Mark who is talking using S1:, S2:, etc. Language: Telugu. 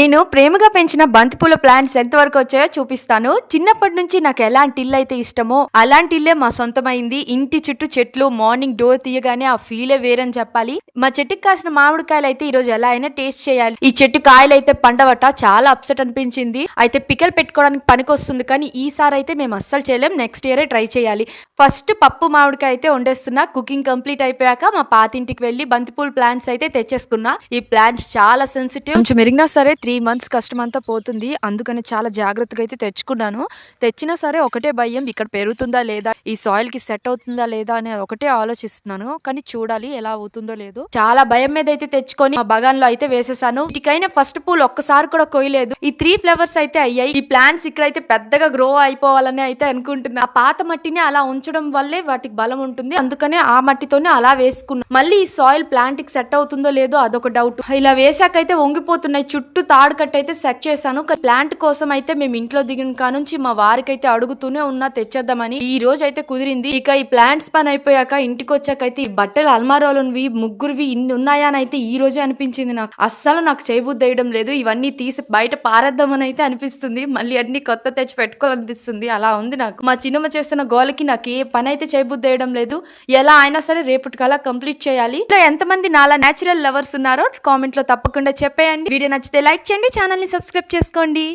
S1: నేను ప్రేమగా పెంచిన బంతిపూల ప్లాంట్స్ ఎంతవరకు వచ్చాయో చూపిస్తాను. చిన్నప్పటి నుంచి నాకు ఎలాంటి ఇల్లు అయితే ఇష్టమో అలాంటి ఇల్లే మా సొంతమైంది. ఇంటి చుట్టూ చెట్లు, మార్నింగ్ డోర్ తీయగానే ఆ ఫీలే వేరని చెప్పాలి. మా చెట్టుకి కాసిన మామిడికాయలు అయితే ఈ రోజు ఎలా అయినా టేస్ట్ చేయాలి. ఈ చెట్టు కాయలు అయితే పండవట, చాలా అప్సెట్ అనిపించింది. అయితే పికల్ పెట్టుకోవడానికి పనికొస్తుంది, కానీ ఈసారి అయితే మేము అస్సలు చేయలేం. నెక్స్ట్ ఇయరే ట్రై చేయాలి. ఫస్ట్ పప్పు మామిడికాయ అయితే వండేస్తున్నా. కుకింగ్ కంప్లీట్ అయిపోయాక మా పాతింటికి వెళ్లి బంతిపూల ప్లాంట్స్ అయితే తెచ్చేసుకున్నా. ఈ ప్లాంట్స్ చాలా సెన్సిటివ్, కొంచెం మెరిగినా సరే 3 months కష్టం అంతా పోతుంది. అందుకని చాలా జాగ్రత్తగా అయితే తెచ్చుకున్నాను. తెచ్చినా సరే ఒకటే భయం, ఇక్కడ పెరుగుతుందా లేదా, ఈ సాయిల్ కి సెట్ అవుతుందా లేదా అని ఒకటే ఆలోచిస్తున్నాను. కానీ చూడాలి ఎలా అవుతుందో లేదో. చాలా భయం మీద అయితే తెచ్చుకొని మా బగాన్లో అయితే వేసేసాను. వీటికైనా ఫస్ట్ పూల్ ఒక్కసారి కూడా కొయ్యలేదు. ఈ 3 flowers అయితే అయ్యాయి. ఈ ప్లాంట్స్ ఇక్కడైతే పెద్దగా గ్రో అయిపోవాలని అయితే అనుకుంటున్నా. ఆ పాత మట్టిని అలా ఉంచడం వల్లే వాటికి బలం ఉంటుంది. అందుకనే ఆ మట్టితోనే అలా వేసుకున్నా. మళ్ళీ ఈ సాయిల్ ప్లాంట్ కి సెట్ అవుతుందో లేదో అదొక డౌట్. ఇలా వేసాకైతే వంగిపోతున్నాయి. చుట్టూ తాడు కట్ట అయితే సెట్ చేశాను. ప్లాంట్ కోసం అయితే మేము ఇంట్లో దిగిన కానుంచి మా వారికి అయితే అడుగుతూనే ఉన్నా తెచ్చేద్దామని. ఈ రోజు అయితే కుదిరింది. ఇక ఈ ప్లాంట్స్ పని అయిపోయాక ఇంటికి వచ్చాకైతే ఈ బట్టలు అల్మారాలువి ముగ్గురువి ఇన్ని ఉన్నాయా అని అయితే ఈ రోజే అనిపించింది నాకు. అస్సలు నాకు చేయబుద్దేయడం లేదు. ఇవన్నీ తీసి బయట పారేద్దామని అయితే అనిపిస్తుంది. మళ్ళీ అన్ని కొత్త తెచ్చి పెట్టుకోవాలనిపిస్తుంది. అలా ఉంది నాకు. మా చిన్నమ్మ చేస్తున్న గోలకి నాకు ఏ పని అయితే చేయబుద్దేయడం లేదు. ఎలా అయినా సరే రేపటికల్లా కంప్లీట్ చేయాలి. ఇలా ఎంతమంది నాలా నేచురల్ లవర్స్ ఉన్నారో కామెంట్ లో తప్పకుండా చెప్పేయండి. వీడియో నచ్చితే లైక్ చేయండి, ఛానల్ ని సబ్స్క్రైబ్ చేసుకోండి.